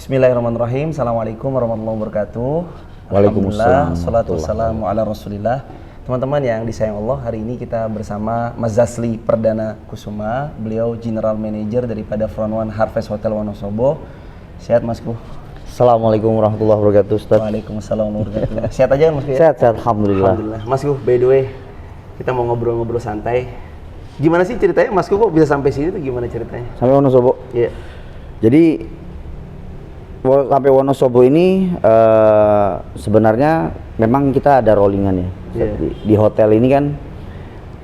Bismillahirrahmanirrahim. Assalamualaikum warahmatullahi wabarakatuh. Waalaikumsalam. Salatu wassalamu ala rasulillah. Teman-teman yang disayang Allah, hari ini kita bersama Mas Zasli Perdana Kusuma. Beliau General Manager daripada Front One Harvest Hotel Wonosobo. Sehat Masku? Assalamualaikum warahmatullahi wabarakatuh, Ustaz. Waalaikumsalam warahmatullahi wabarakatuh. Sehat aja kan Masku ya? Sehat, alhamdulillah. Alhamdulillah. Masku, by the way, kita mau ngobrol-ngobrol santai. Gimana sih ceritanya Masku kok bisa sampai sini tuh, gimana ceritanya? Sampai Wonosobo? Iya. Jadi sampai Wonosobo ini sebenarnya memang kita ada rollingan ya. Yeah. Di hotel ini kan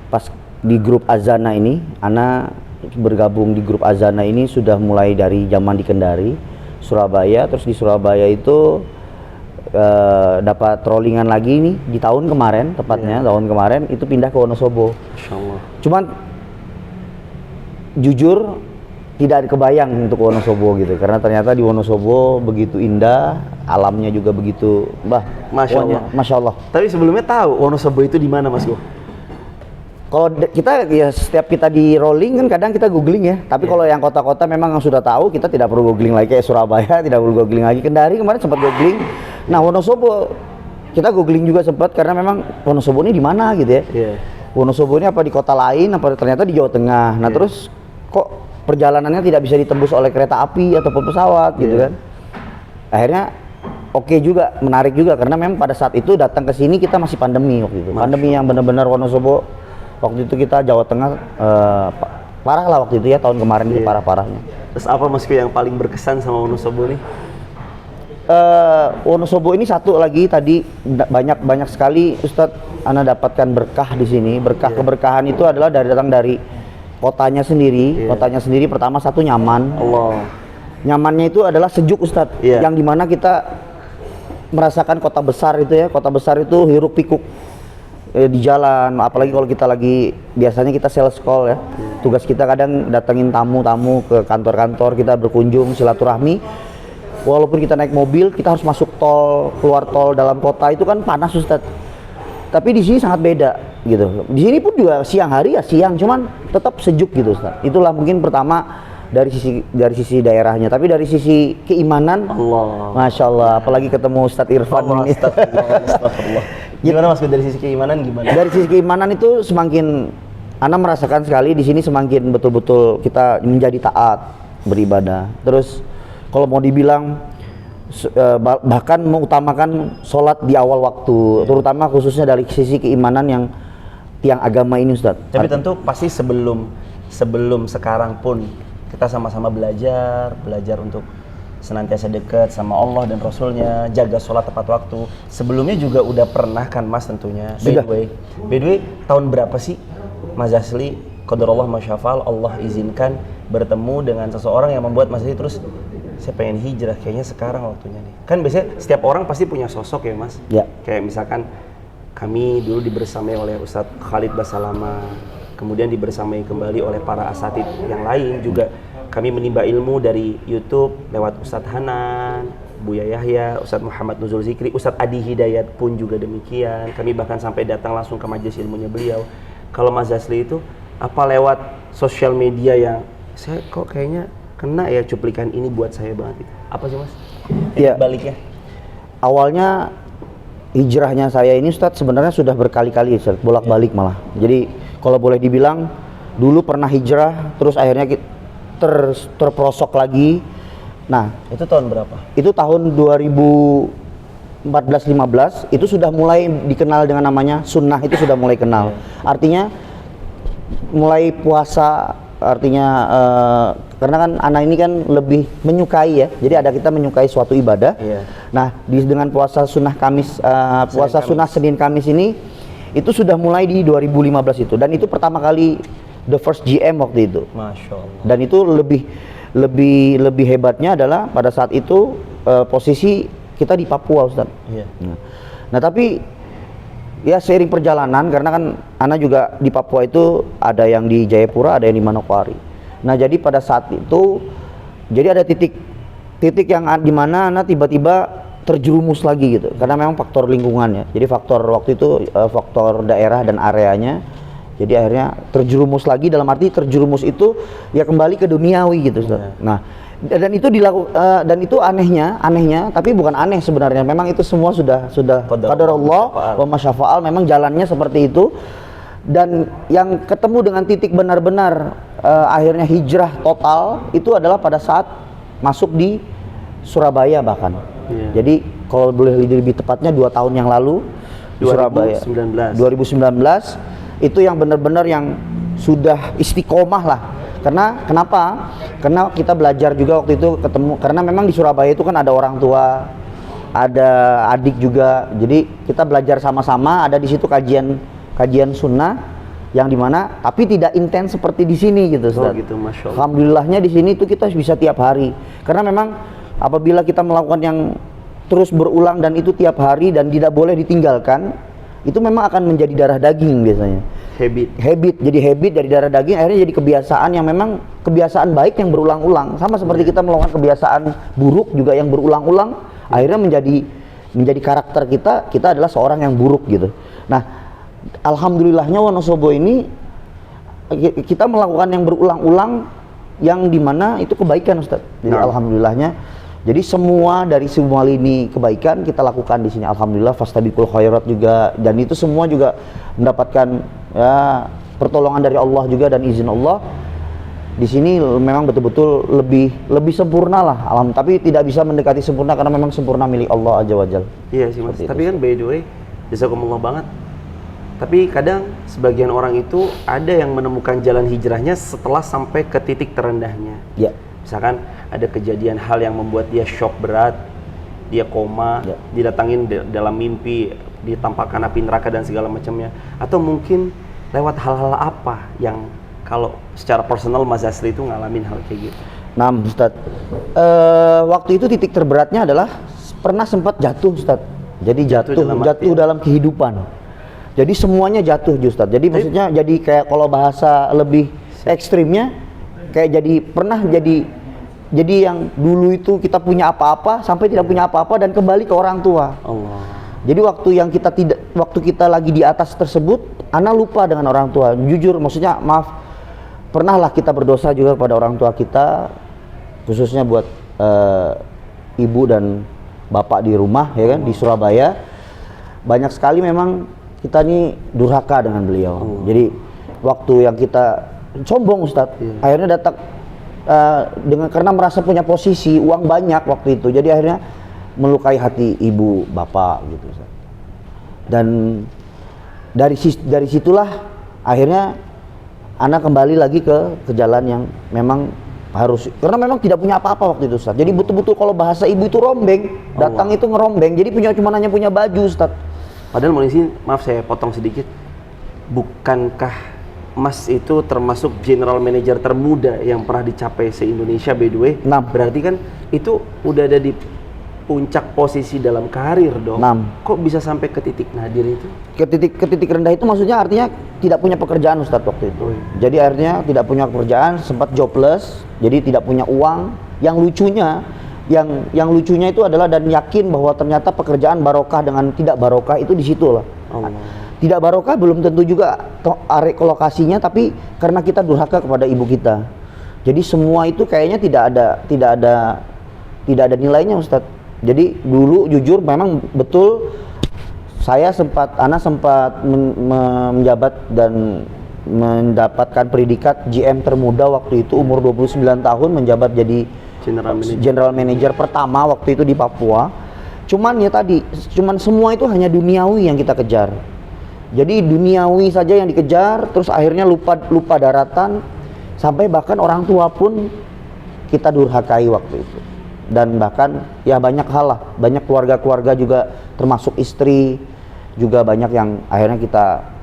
pas di grup Azana ini, Ana bergabung di grup Azana ini sudah mulai dari zaman di Kendari, Surabaya. Terus di Surabaya itu dapat rollingan lagi nih di tahun kemarin, tepatnya tahun kemarin itu pindah ke Wonosobo. Insyaallah. Cuman jujur tidak kebayang untuk Wonosobo gitu, karena ternyata di Wonosobo begitu indah, alamnya juga begitu, Masya Allah. Tapi sebelumnya tahu Wonosobo itu di mana, Mas Go? Kalau kita ya setiap kita di rolling kan kadang kita googling ya, tapi kalau yang kota-kota memang yang sudah tahu kita tidak perlu googling lagi, kayak Surabaya tidak perlu googling lagi. Kendari kemarin sempat googling. Nah, Wonosobo kita googling juga sempat, karena memang Wonosobo ini di mana gitu ya. Yeah. Wonosobo ini apa di kota lain, apa ternyata di Jawa Tengah. Nah, terus kok perjalanannya tidak bisa ditembus oleh kereta api ataupun pesawat gitu kan. Akhirnya oke juga, menarik juga, karena memang pada saat itu datang ke sini kita masih pandemi waktu itu. Pandemi yang benar-benar Wonosobo waktu itu kita Jawa Tengah parah lah waktu itu ya, tahun kemarin itu parah-parahnya. Terus apa Mas Go yang paling berkesan sama Wonosobo nih? Wonosobo ini satu lagi tadi banyak sekali Ustadz Ana dapatkan berkah di sini. Keberkahan itu adalah datang dari kotanya sendiri. Kotanya sendiri pertama satu nyaman. Allah. Nyamannya itu adalah sejuk Ustadz. Yang dimana kita merasakan kota besar itu ya. Kota besar itu hiruk pikuk di jalan. Apalagi kalau kita lagi, biasanya kita sales call ya. Tugas kita kadang datengin tamu-tamu ke kantor-kantor, kita berkunjung silaturahmi. Walaupun kita naik mobil, kita harus masuk tol, keluar tol dalam kota, itu kan panas Ustadz. Tapi di sini sangat beda gitu. Di sini pun juga siang hari ya siang, cuman tetap sejuk gitu Ustaz. Itulah mungkin pertama dari sisi daerahnya, tapi dari sisi keimanan, Allah, Masya Allah, apalagi ketemu Ustadz Irfan ini. Astagfirullah. Gimana Mas dari sisi keimanan gimana? Dari sisi keimanan itu semakin Ana merasakan sekali di sini, semakin betul-betul kita menjadi taat beribadah. Terus kalau mau dibilang bahkan mengutamakan sholat di awal waktu, terutama khususnya dari sisi keimanan yang agama ini Ustaz. Tapi tentu pasti sebelum sekarang pun kita sama-sama belajar untuk senantiasa dekat sama Allah dan Rasulnya, jaga sholat tepat waktu. Sebelumnya juga udah pernah kan Mas tentunya. By the way, tahun berapa sih Mas Zasli qadarullah masyafal Allah izinkan bertemu dengan seseorang yang membuat Mas Zasli terus saya pengen hijrah, kayaknya sekarang waktunya nih. Kan biasanya setiap orang pasti punya sosok ya Mas. Ya. Kayak misalkan kami dulu dibersamai oleh Ustadz Khalid Basalama, kemudian dibersamai kembali oleh para asatid yang lain juga. Kami menimba ilmu dari YouTube lewat Ustadz Hanan, Buya Yahya, Ustadz Muhammad Nuzul Zikri, Ustadz Adi Hidayat pun juga demikian. Kami bahkan sampai datang langsung ke majelis ilmunya beliau. Kalau Mas Zasli itu apa lewat sosial media yang saya kok kayaknya kena ya cuplikan ini buat saya banget itu. Apa sih Mas? Iya. Baliknya. Awalnya hijrahnya saya ini Ustadz sebenarnya sudah berkali-kali Ustadz, bolak-balik malah. Jadi kalau boleh dibilang dulu pernah hijrah, terus akhirnya terperosok lagi. Nah, itu tahun berapa? Itu tahun 2014-15 itu sudah mulai dikenal dengan namanya sunnah, itu sudah mulai kenal. Artinya mulai puasa, artinya karena kan anak ini kan lebih menyukai ya, jadi ada kita menyukai suatu ibadah. Nah, dengan puasa sunnah Kamis, sunnah Senin Kamis ini itu sudah mulai di 2015 itu, dan itu pertama kali the first GM waktu itu. Masya Allah. Dan itu lebih hebatnya adalah pada saat itu posisi kita di Papua Ustaz. Nah tapi ya seiring perjalanan, karena kan Ana juga di Papua itu ada yang di Jayapura, ada yang di Manokwari. Nah jadi pada saat itu, jadi ada titik yang dimana Ana tiba-tiba terjerumus lagi gitu, karena memang faktor lingkungan ya. Jadi faktor waktu itu faktor daerah dan areanya. Jadi akhirnya terjerumus lagi, dalam arti terjerumus itu ya kembali ke duniawi gitu Ustaz. Nah Dan itu anehnya, tapi bukan aneh sebenarnya. Memang itu semua sudah qadarullah wa masyafa'al, memang jalannya seperti itu. Dan yang ketemu dengan titik benar-benar akhirnya hijrah total itu adalah pada saat masuk di Surabaya bahkan. Jadi kalau boleh lebih tepatnya 2 tahun yang lalu di Surabaya 2019 itu yang benar-benar yang sudah istiqomah lah. Kenapa? Karena kita belajar juga waktu itu ketemu, karena memang di Surabaya itu kan ada orang tua, ada adik juga. Jadi kita belajar sama-sama, ada di situ kajian sunnah yang dimana tapi tidak intens seperti di sini gitu, Ustaz. Gitu, Masya Allah. Alhamdulillahnya di sini itu kita bisa tiap hari. Karena memang apabila kita melakukan yang terus berulang dan itu tiap hari dan tidak boleh ditinggalkan, itu memang akan menjadi darah daging biasanya. Jadi habit dari darah daging akhirnya jadi kebiasaan yang memang kebiasaan baik yang berulang-ulang. Sama seperti kita melakukan kebiasaan buruk juga yang berulang-ulang, akhirnya menjadi karakter kita adalah seorang yang buruk gitu. Nah, alhamdulillahnya Wonosobo ini kita melakukan yang berulang-ulang yang dimana itu kebaikan, Ustaz. Jadi alhamdulillahnya, jadi dari semua lini kebaikan kita lakukan di sini. Alhamdulillah, fastabiqul khairat juga, dan itu semua juga mendapatkan ya pertolongan dari Allah juga dan izin Allah. Di sini memang betul-betul lebih sempurna lah, tapi tidak bisa mendekati sempurna karena memang sempurna milik Allah Azza wa Jalla. Iya sih Mas. Tapi kan by the way, jazakumullah banget. Tapi kadang sebagian orang itu ada yang menemukan jalan hijrahnya setelah sampai ke titik terendahnya. Ya. Misalkan ada kejadian hal yang membuat dia shock berat, dia koma, didatangin dalam mimpi, ditampakkan api neraka dan segala macamnya. Atau mungkin lewat hal-hal apa yang kalau secara personal Mas Zasri itu ngalamin hal kayak gitu? Nah, Ustaz, waktu itu titik terberatnya adalah pernah sempat jatuh, Ustaz. Jadi jatuh dalam kehidupan. Jadi semuanya jatuh, Ustaz. Jadi maksudnya jadi kayak kalau bahasa lebih ekstrimnya kayak jadi yang dulu itu kita punya apa-apa sampai tidak punya apa-apa dan kembali ke orang tua. Allah. Jadi waktu kita lagi di atas tersebut, ana lupa dengan orang tua. Jujur, maksudnya maaf, pernahlah kita berdosa juga kepada orang tua kita, khususnya buat ibu dan bapak di rumah, ya kan, di Surabaya. Banyak sekali memang kita ini durhaka dengan beliau. Jadi waktu yang kita sombong, Ustadz, akhirnya datang karena merasa punya posisi uang banyak waktu itu, jadi akhirnya melukai hati ibu bapak gitu, Ustadz. Dan dari situlah akhirnya anak kembali lagi ke jalan yang memang harus, karena memang tidak punya apa-apa waktu itu, Ustadz. Jadi betul-betul kalau bahasa ibu itu rombeng, datang itu ngerombeng. Jadi hanya punya baju, Ustadz. Padahal mau isi, maaf saya potong sedikit. Bukankah Mas itu termasuk general manager termuda yang pernah dicapai se-Indonesia, by the way? Nah, berarti kan itu udah ada di puncak posisi dalam karir dong. Kok bisa sampai ke titik nadir itu? Ke titik rendah itu maksudnya artinya tidak punya pekerjaan, Ustadz, waktu itu. Jadi akhirnya tidak punya pekerjaan, sempat jobless, jadi tidak punya uang. Yang lucunya itu adalah, dan yakin bahwa ternyata pekerjaan barokah dengan tidak barokah itu di situ lah. Tidak barokah belum tentu juga lokasinya, tapi karena kita durhaka kepada ibu kita. Jadi semua itu kayaknya tidak ada nilainya, Ustadz. Jadi dulu jujur memang betul Ana sempat menjabat dan mendapatkan predikat GM termuda waktu itu, umur 29 tahun, menjabat jadi General Manager pertama waktu itu di Papua. Cuman semua itu hanya duniawi yang kita kejar. Jadi duniawi saja yang dikejar, terus akhirnya lupa daratan, sampai bahkan orang tua pun kita durhakai waktu itu. Dan bahkan ya banyak hal lah, banyak keluarga juga termasuk istri juga banyak yang akhirnya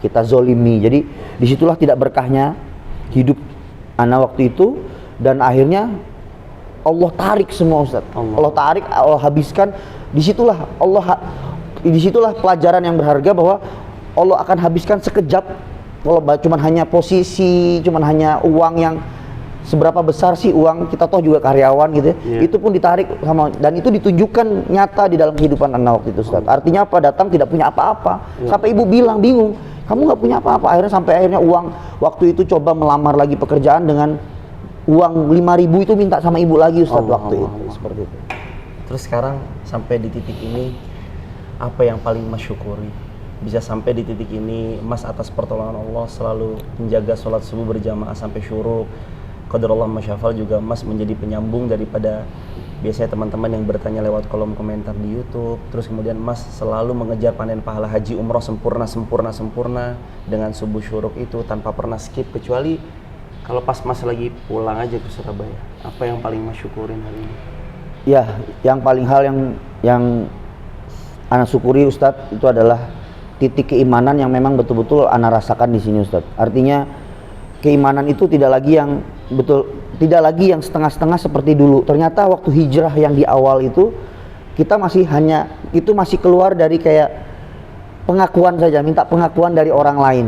kita zolimi. Jadi disitulah tidak berkahnya hidup Ana waktu itu, dan akhirnya Allah tarik semua, Ustaz. Allah tarik, Allah habiskan. Disitulah pelajaran yang berharga bahwa Allah akan habiskan sekejap. Kalau cuman hanya posisi, cuman hanya uang yang seberapa besar sih uang, kita toh juga karyawan gitu ya. Itu pun ditarik sama, dan itu ditunjukkan nyata di dalam kehidupan Ana waktu itu, Ustaz. Artinya apa? Datang tidak punya apa-apa. Sampai ibu bilang bingung, kamu nggak punya apa-apa. Akhirnya uang waktu itu coba melamar lagi pekerjaan dengan uang 5.000 itu minta sama ibu lagi Ustaz waktu itu. Seperti itu. Terus sekarang sampai di titik ini, apa yang paling Mas syukuri? Bisa sampai di titik ini, Mas atas pertolongan Allah selalu menjaga sholat subuh berjamaah sampai syuruk. Qadarullah masyafal juga Mas menjadi penyambung daripada biasanya teman-teman yang bertanya lewat kolom komentar di YouTube. Terus kemudian Mas selalu mengejar panen pahala haji umroh sempurna dengan subuh syuruk itu tanpa pernah skip, kecuali kalau pas Mas lagi pulang aja ke Surabaya. Apa yang paling Mas syukurin hari ini? Ya, yang paling hal yang ana syukuri Ustadz itu adalah titik keimanan yang memang betul-betul ana rasakan di sini Ustadz. Artinya keimanan itu tidak lagi yang setengah-setengah seperti dulu. Ternyata waktu hijrah yang di awal itu kita masih keluar dari kayak pengakuan saja, minta pengakuan dari orang lain.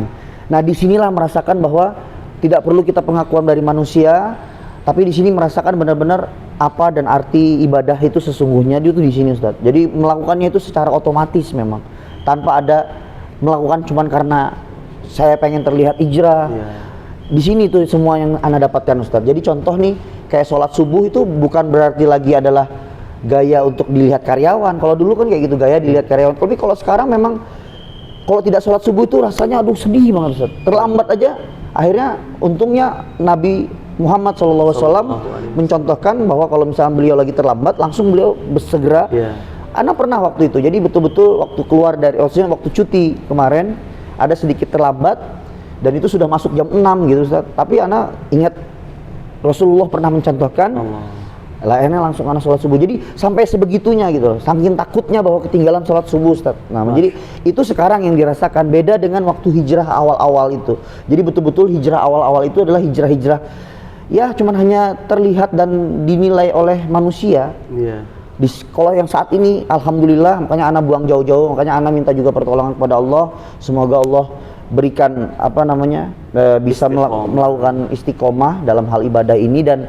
Nah, disinilah merasakan bahwa tidak perlu kita pengakuan dari manusia, tapi di sini merasakan benar-benar apa dan arti ibadah itu sesungguhnya itu di sini Ustaz. Jadi melakukannya itu secara otomatis memang, tanpa ada melakukan cuman karena saya pengen terlihat hijrah. Di sini tuh semua yang ana dapatkan Ustaz. Jadi contoh nih, kayak sholat subuh itu bukan berarti lagi adalah gaya untuk dilihat karyawan. Kalau dulu kan kayak gitu, gaya dilihat karyawan. Tapi kalau sekarang memang kalau tidak sholat subuh itu rasanya aduh sedih banget Ustaz. Terlambat aja. Akhirnya untungnya Nabi Muhammad SAW mencontohkan bahwa kalau misalnya beliau lagi terlambat, langsung beliau bersegera. Ana pernah waktu itu, jadi betul-betul waktu keluar dari, waktu cuti kemarin ada sedikit terlambat dan itu sudah masuk jam 6 gitu Ustaz. Tapi ana ingat Rasulullah pernah mencontohkan, akhirnya langsung ana sholat subuh. Jadi sampai sebegitunya gitu, saking takutnya bahwa ketinggalan sholat subuh Ustaz. Nah, jadi itu sekarang yang dirasakan beda dengan waktu hijrah awal-awal itu. Jadi betul-betul hijrah awal-awal itu adalah hijrah-hijrah ya cuman hanya terlihat dan dinilai oleh manusia. Di sekolah yang saat ini alhamdulillah, makanya ana buang jauh-jauh, makanya ana minta juga pertolongan kepada Allah, semoga Allah berikan bisa melakukan istiqomah dalam hal ibadah ini dan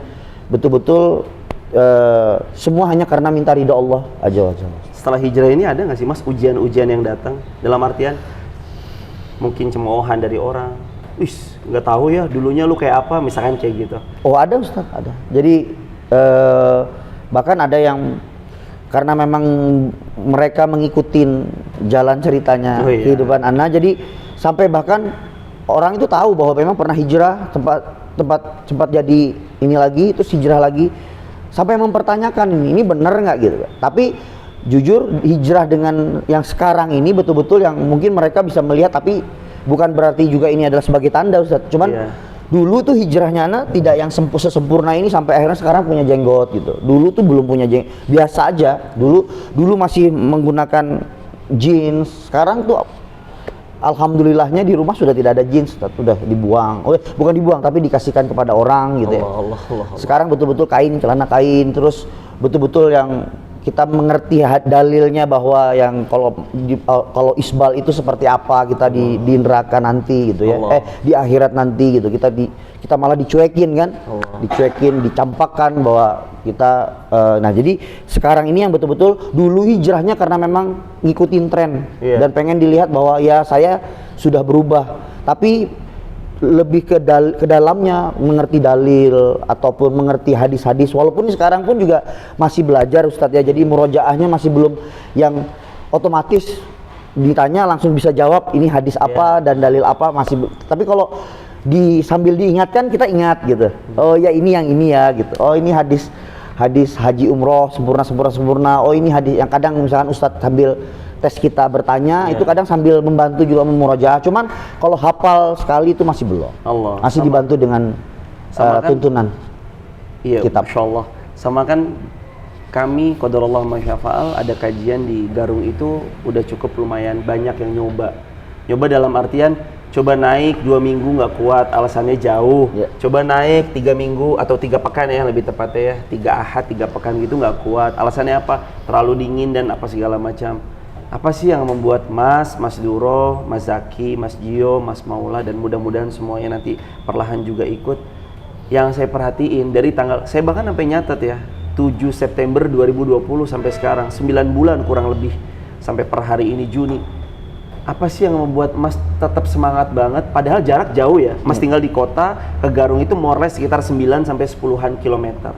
betul-betul semua hanya karena minta ridha Allah aja. Setelah hijrah ini ada nggak sih Mas ujian-ujian yang datang, dalam artian mungkin cemoohan dari orang, nggak tahu ya dulunya lu kayak apa, misalkan kayak gitu? Oh ada Ustaz, ada. Jadi bahkan ada yang karena memang mereka mengikutin jalan ceritanya kehidupan ana, jadi sampai bahkan orang itu tahu bahwa memang pernah hijrah, tempat jadi ini lagi, terus hijrah lagi, sampai mempertanyakan ini benar nggak gitu. Tapi jujur hijrah dengan yang sekarang ini betul-betul yang mungkin mereka bisa melihat, tapi bukan berarti juga ini adalah sebagai tanda Ustaz. Cuman dulu tuh hijrahnya ana tidak yang sempurna ini sampai akhirnya sekarang punya jenggot gitu. Dulu tuh belum punya jenggot, biasa aja. Dulu masih menggunakan jeans. Sekarang tuh alhamdulillahnya di rumah sudah tidak ada jeans, sudah dibuang. Bukan dibuang tapi dikasihkan kepada orang gitu ya. Allah. Sekarang betul-betul kain, celana kain, terus betul-betul yang kita mengerti dalilnya bahwa yang kalau isbal itu seperti apa kita di neraka nanti gitu ya, di akhirat nanti gitu, kita malah dicuekin kan, dicuekin, dicampakkan bahwa kita nah jadi sekarang ini yang betul-betul dulu hijrahnya karena memang ngikutin tren dan pengen dilihat bahwa ya saya sudah berubah, tapi lebih ke dalamnya mengerti dalil ataupun mengerti hadis-hadis, walaupun sekarang pun juga masih belajar Ustadz ya, jadi murojaahnya masih belum yang otomatis ditanya langsung bisa jawab ini hadis apa dan dalil apa, masih tapi kalau sambil diingatkan kita ingat gitu, oh ya ini yang ini ya gitu, oh ini hadis haji umroh sempurna, oh ini hadis yang kadang misalkan Ustadz sambil tes kita bertanya itu kadang sambil membantu juga memurojaah, cuman kalau hafal sekali itu masih belum, masih dibantu dengan tuntunan kitab. Masya Allah. Sama kan kami qadarullah masyafa'al ada kajian di Garung itu udah cukup lumayan banyak yang nyoba dalam artian coba naik 2 minggu nggak kuat, alasannya jauh, coba naik 3 minggu atau 3 pekan ya lebih tepatnya ya, 3 ahad 3 pekan gitu nggak kuat, alasannya apa? Terlalu dingin dan apa segala macam. Apa sih yang membuat Mas Duro, Mas Zaki, Mas Gio, Mas Maula dan mudah-mudahan semuanya nanti perlahan juga ikut. Yang saya perhatiin dari tanggal, saya bahkan sampai nyatet ya, 7 September 2020 sampai sekarang 9 bulan kurang lebih sampai per hari ini Juni. apa sih yang membuat Mas tetap semangat banget? Padahal jarak jauh ya. Mas tinggal di kota, ke Garung itu more or less sekitar 9 sampai 10-an kilometer.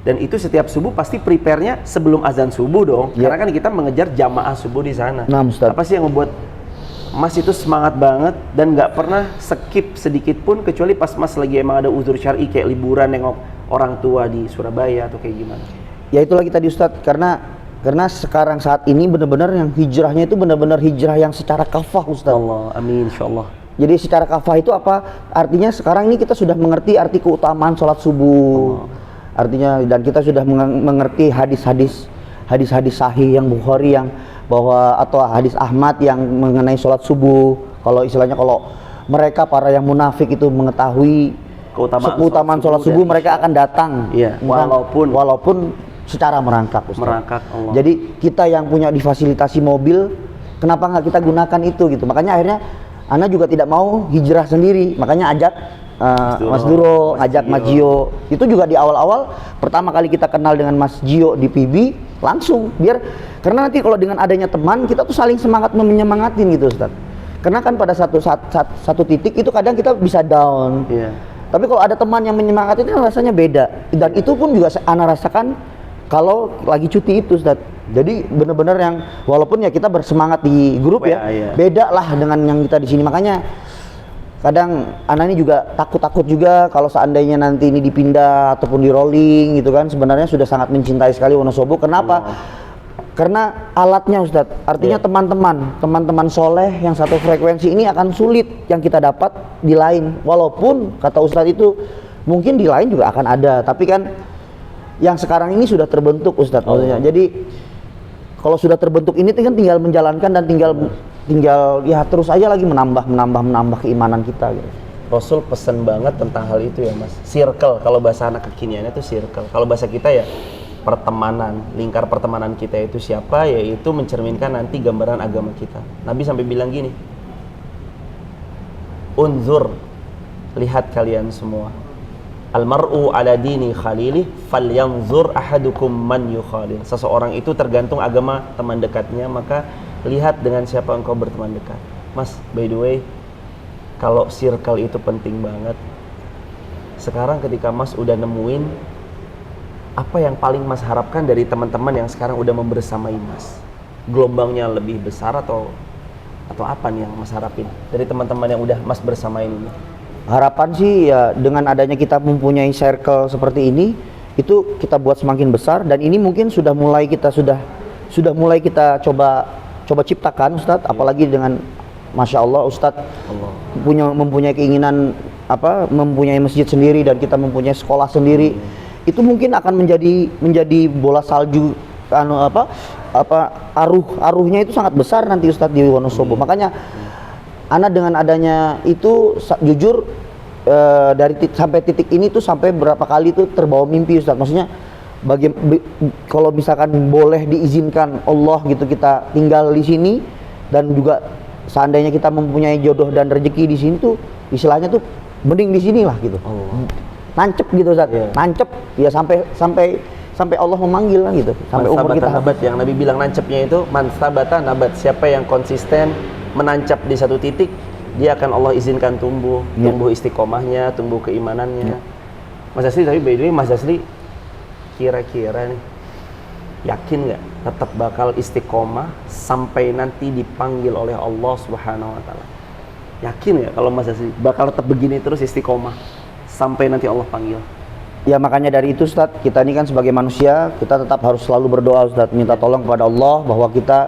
Dan itu setiap subuh pasti prepare-nya sebelum azan subuh dong. Karena kan kita mengejar jamaah subuh di sana. Nah, Ustaz. Apa sih yang membuat Mas itu semangat banget dan nggak pernah skip sedikit pun, kecuali pas Mas lagi emang ada uzur syar'i kayak liburan nengok orang tua di Surabaya atau kayak gimana? Ya itu lagi tadi Ustadz, karena sekarang saat ini benar-benar yang hijrahnya itu benar-benar hijrah yang secara kafah Ustadz. Allah, amin insyaallah. Jadi secara kafah itu apa? Artinya sekarang ini kita sudah mengerti arti keutamaan sholat subuh. Artinya dan kita sudah mengerti hadis-hadis sahih yang Bukhari yang bahwa atau hadis Ahmad yang mengenai sholat subuh. Kalau istilahnya kalau mereka para yang munafik itu mengetahui keutamaan sholat subuh mereka akan datang. Iya, walaupun secara merangkak Ustaz. Merangkak Allah. Jadi kita yang punya difasilitasi mobil, kenapa nggak kita gunakan itu gitu. Makanya akhirnya Ana juga tidak mau hijrah sendiri, makanya ajak Mas Duro, ajak Mas Gio. Itu juga di awal-awal pertama kali kita kenal dengan Mas Gio di PB, langsung karena nanti kalau dengan adanya teman kita tuh saling semangat menyemangatin gitu Ustaz. Karena kan pada satu titik itu kadang kita bisa down. Iya. Tapi kalau ada teman yang menyemangatin kan rasanya beda. Dan itu pun juga Ana rasakan kalau lagi cuti itu Ustaz. Jadi benar-benar yang walaupun ya kita bersemangat di grup beda lah dengan yang kita di sini. Makanya kadang Ana ini juga takut juga kalau seandainya nanti ini dipindah ataupun di rolling gitu kan. Sebenarnya sudah sangat mencintai sekali Wonosobo. Kenapa? Karena alatnya Ustaz. Artinya teman-teman soleh yang satu frekuensi ini akan sulit yang kita dapat di lain. Walaupun kata Ustaz itu mungkin di lain juga akan ada, tapi kan yang sekarang ini sudah terbentuk Ustaz maksudnya. Jadi kalau sudah terbentuk ini kan tinggal menjalankan dan tinggal ya terus aja lagi menambah keimanan kita gitu. Rasul pesen banget tentang hal itu ya Mas. Circle, kalau bahasa anak kekiniannya itu circle. Kalau bahasa kita ya pertemanan, lingkar pertemanan kita itu siapa, yaitu mencerminkan nanti gambaran agama kita. Nabi sampai bilang gini, unzur, lihat kalian semua, almar'u ala dini khalilih falyanzur ahadukum man yukhalil. Seseorang itu tergantung agama teman dekatnya, maka lihat dengan siapa engkau berteman dekat. Mas, by the way, kalau circle itu penting banget. Sekarang ketika Mas udah nemuin, apa yang paling Mas harapkan dari teman-teman yang sekarang udah membersamai Mas? Gelombangnya lebih besar atau apa nih yang Mas harapin dari teman-teman yang udah Mas bersamain ini? Harapan sih ya dengan adanya kita mempunyai circle seperti ini, itu kita buat semakin besar dan ini mungkin sudah mulai kita coba ciptakan Ustadz, apalagi dengan Masya Allah Ustadz mempunyai keinginan mempunyai masjid sendiri dan kita mempunyai sekolah sendiri. Itu mungkin akan menjadi bola salju aruhnya itu sangat besar nanti Ustadz di Wonosobo. Makanya Ana dengan adanya itu jujur sampai titik ini tuh sampai berapa kali tuh terbawa mimpi Ustadz. Maksudnya kalau misalkan boleh diizinkan Allah gitu kita tinggal di sini dan juga seandainya kita mempunyai jodoh dan rezeki di sini tuh istilahnya tuh mending di sinilah gitu. Nancep gitu Ustaz, nancep ya sampai Allah memanggil lah gitu, sampai umur kita nabat yang Nabi bilang nancepnya itu mansabata nabat, siapa yang konsisten menancap di satu titik dia akan Allah izinkan tumbuh istiqomahnya, tumbuh keimanannya. Mas Asli, tapi by the way Mas Asli kira-kira nih yakin nggak tetap bakal istiqomah sampai nanti dipanggil oleh Allah Subhanahu wa Ta'ala? Yakin nggak kalau Mas Asli bakal tetap begini terus istiqomah sampai nanti Allah panggil? Ya makanya dari itu Ustaz, kita ini kan sebagai manusia kita tetap harus selalu berdoa Ustaz, minta tolong kepada Allah bahwa kita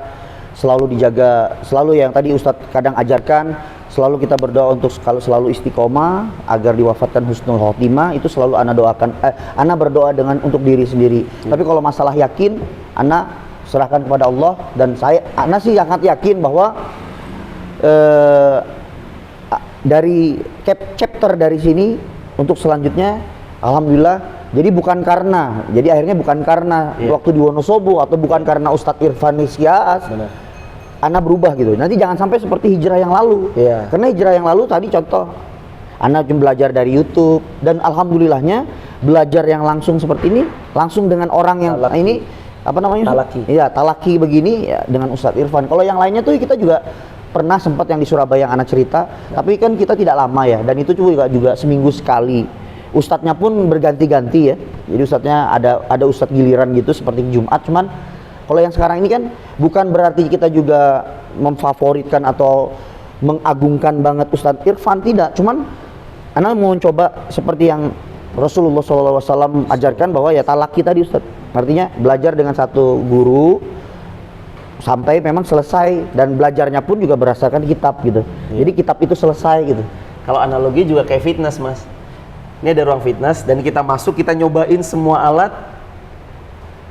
selalu dijaga, selalu yang tadi Ustaz kadang ajarkan, selalu kita berdoa untuk selalu istiqomah agar diwafatkan husnul khotimah. Itu selalu Ana doakan, Ana berdoa untuk diri sendiri. Tapi kalau masalah yakin, Ana serahkan kepada Allah dan Ana sih sangat yakin bahwa dari chapter dari sini untuk selanjutnya alhamdulillah jadi akhirnya bukan karena waktu di Wonosobo atau bukan karena Ustadz Irfan Nisyaas Ana berubah gitu. Nanti jangan sampai seperti hijrah yang lalu. Karena hijrah yang lalu tadi contoh Ana cuma belajar dari YouTube dan alhamdulillahnya belajar yang langsung seperti ini langsung dengan orang yang talaki begini ya dengan Ustadz Irfan. Kalau yang lainnya tuh kita juga pernah sempat yang di Surabaya yang anak cerita, tapi kan kita tidak lama ya, dan itu juga seminggu sekali. Ustadznya pun berganti-ganti ya, jadi ustadznya ada ustadz giliran gitu seperti Jumat. Cuman kalau yang sekarang ini kan bukan berarti kita juga memfavoritkan atau mengagungkan banget Ustadz Irfan, tidak. Cuman Ana mau coba seperti yang Rasulullah SAW ajarkan, bahwa ya talaki tadi Ustadz, artinya belajar dengan satu guru sampai memang selesai, dan belajarnya pun juga berdasarkan kitab gitu. Jadi kitab itu selesai gitu. Kalau analogi juga kayak fitness, Mas. Ini ada ruang fitness dan kita masuk, kita nyobain semua alat,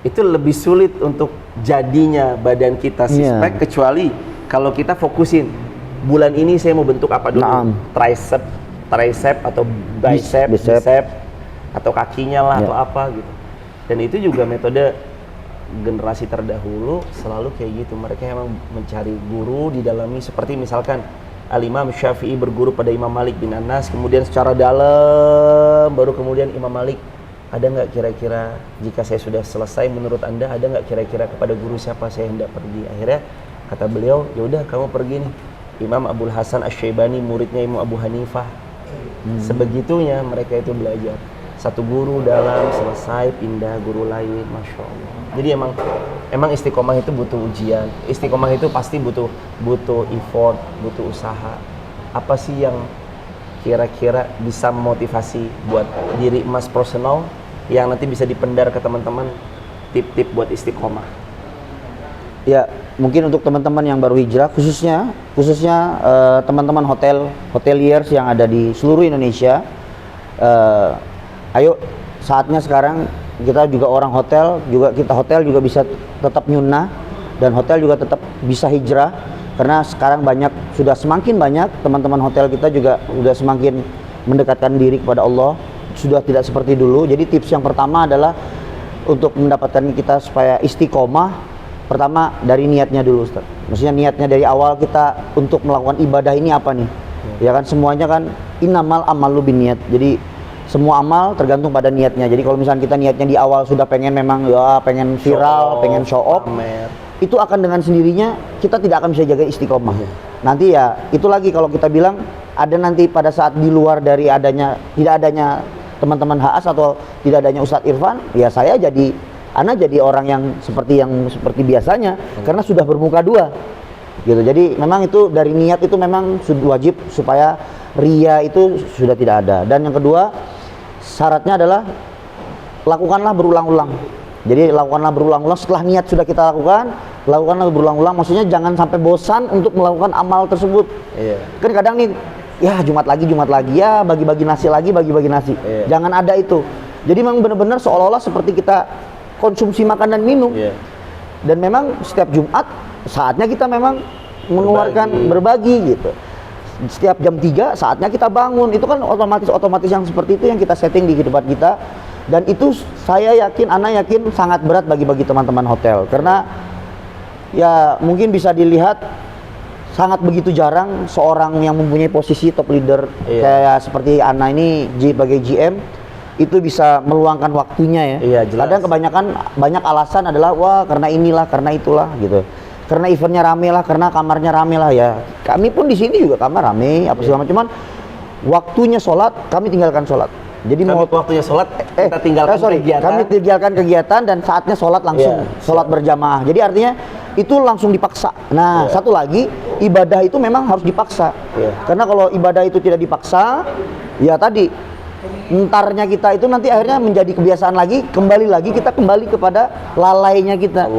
itu lebih sulit untuk jadinya badan kita six-pack, kecuali kalau kita fokusin bulan ini saya mau bentuk apa dulu, tricep atau bicep, atau kakinya lah atau apa gitu. Dan itu juga metode generasi terdahulu selalu kayak gitu, mereka emang mencari guru, didalami, seperti misalkan Al-Imam Syafi'i berguru pada Imam Malik bin Anas, kemudian secara dalam baru kemudian Imam Malik, ada nggak kira-kira jika saya sudah selesai menurut Anda, ada nggak kira-kira kepada guru siapa saya hendak pergi? Akhirnya kata beliau, ya udah kamu pergi nih Imam Abul Hasan Asy-Syaibani, muridnya Imam Abu Hanifah. Sebegitunya mereka itu belajar, satu guru dalam, selesai pindah guru lain. Masya Allah. Jadi emang istiqomah itu butuh ujian, istiqomah itu pasti butuh effort, butuh usaha. Apa sih yang kira-kira bisa memotivasi buat diri Mas personal yang nanti bisa dipendar ke teman-teman, tip-tip buat istiqomah? Ya, mungkin untuk teman-teman yang baru hijrah, khususnya teman-teman hoteliers yang ada di seluruh Indonesia, ayo saatnya sekarang kita juga orang hotel, hotel juga bisa tetap nyunnah, dan hotel juga tetap bisa hijrah, karena sekarang sudah semakin banyak teman-teman hotel kita juga sudah semakin mendekatkan diri kepada Allah, sudah tidak seperti dulu. Jadi tips yang pertama adalah untuk mendapatkan kita supaya istiqomah, pertama dari niatnya dulu, Ustaz. Maksudnya niatnya dari awal kita untuk melakukan ibadah ini apa nih? Ya kan semuanya kan innamal amalu binniyat. Jadi semua amal tergantung pada niatnya. Jadi kalau misalnya kita niatnya di awal sudah pengen memang ya pengen viral, pengen show off, itu akan dengan sendirinya kita tidak akan bisa jaga istiqomah. Nanti ya itu lagi kalau kita bilang ada nanti pada saat di luar dari tidak adanya teman-teman HAS atau tidak adanya Ustadz Irfan, ya saya jadi orang yang seperti biasanya, karena sudah bermuka dua gitu. Jadi memang itu dari niat itu memang wajib supaya ria itu sudah tidak ada. Dan yang kedua syaratnya adalah lakukanlah berulang-ulang. Jadi lakukanlah berulang-ulang, setelah niat sudah kita lakukanlah berulang-ulang. Maksudnya jangan sampai bosan untuk melakukan amal tersebut. Kan kadang nih ya Jumat lagi ya bagi-bagi nasi lagi, bagi-bagi nasi. Jangan ada itu. Jadi memang benar-benar seolah-olah seperti kita konsumsi makan dan minum. Dan memang setiap Jumat saatnya kita memang mengeluarkan berbagi gitu. Setiap jam 3 saatnya kita bangun. Itu kan otomatis yang seperti itu yang kita setting di kehidupan kita. Dan itu Ana yakin sangat berat bagi teman-teman hotel, karena ya mungkin bisa dilihat sangat begitu jarang seorang yang mempunyai posisi top leader kayak seperti Ana ini sebagai GM itu bisa meluangkan waktunya ya. Kadang kebanyakan banyak alasan adalah wah karena inilah, karena itulah gitu. Karena eventnya rame lah, karena kamarnya rame lah ya. Kami pun di sini juga kamar rame apa segala macam. Cuman waktunya sholat kami tinggalkan sholat. Jadi waktunya sholat kita tinggalkan kegiatan. Kami tinggalkan kegiatan dan saatnya sholat langsung sholat berjamaah. Jadi artinya itu langsung dipaksa. Nah satu lagi ibadah itu memang harus dipaksa. Karena kalau ibadah itu tidak dipaksa, ya tadi entarnya kita itu nanti akhirnya menjadi kebiasaan lagi, kita kembali kepada lalainya kita.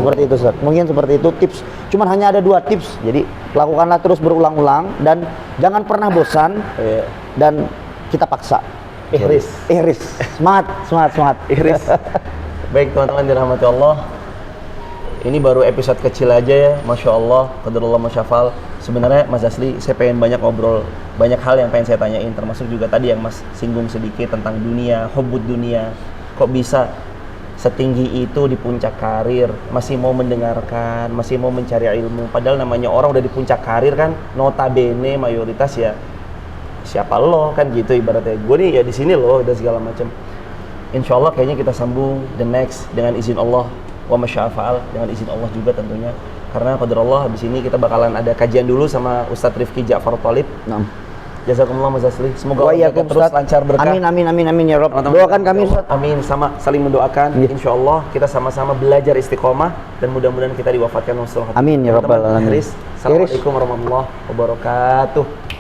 Seperti itu Ustaz. Mungkin seperti itu tips. Cuman hanya ada 2 tips. Jadi lakukanlah terus berulang-ulang dan jangan pernah bosan. Dan kita paksa. Ihris. Semangat. Ihris. Baik teman-teman dirahmati Allah. Ini baru episode kecil aja ya, Masya Allah, qadarullah masyafal. Sebenarnya Mas Asli, saya pengen banyak ngobrol, banyak hal yang pengen saya tanyain, termasuk juga tadi yang Mas singgung sedikit tentang dunia, hubbud dunia. Kok bisa setinggi itu di puncak karir, masih mau mendengarkan, masih mau mencari ilmu. Padahal namanya orang udah di puncak karir kan, notabene mayoritas ya siapa lo kan gitu ibaratnya. Gue nih ya di sini loh dan segala macam. Insya Allah kayaknya kita sambung the next dengan izin Allah wa masyafal, dengan izin Allah juga tentunya. Karena qadarullah habis ini kita bakalan ada kajian dulu sama Ustadz Rifki Ja'far Thalib. Naam. Jazakumullah Mas Asli. Semoga Wa Allah iyyakum, terus Ustaz. lancar berkah. Amin ya Rabb. Teman-teman, Doakan kami Ustaz. Amin, sama saling mendoakan. Iya. Insya Allah kita sama-sama belajar istiqomah dan mudah-mudahan kita diwafatkan dengan husnul khatimah. Amin ya Rabbal Teman-teman, alamin. Assalamualaikum warahmatullahi wabarakatuh.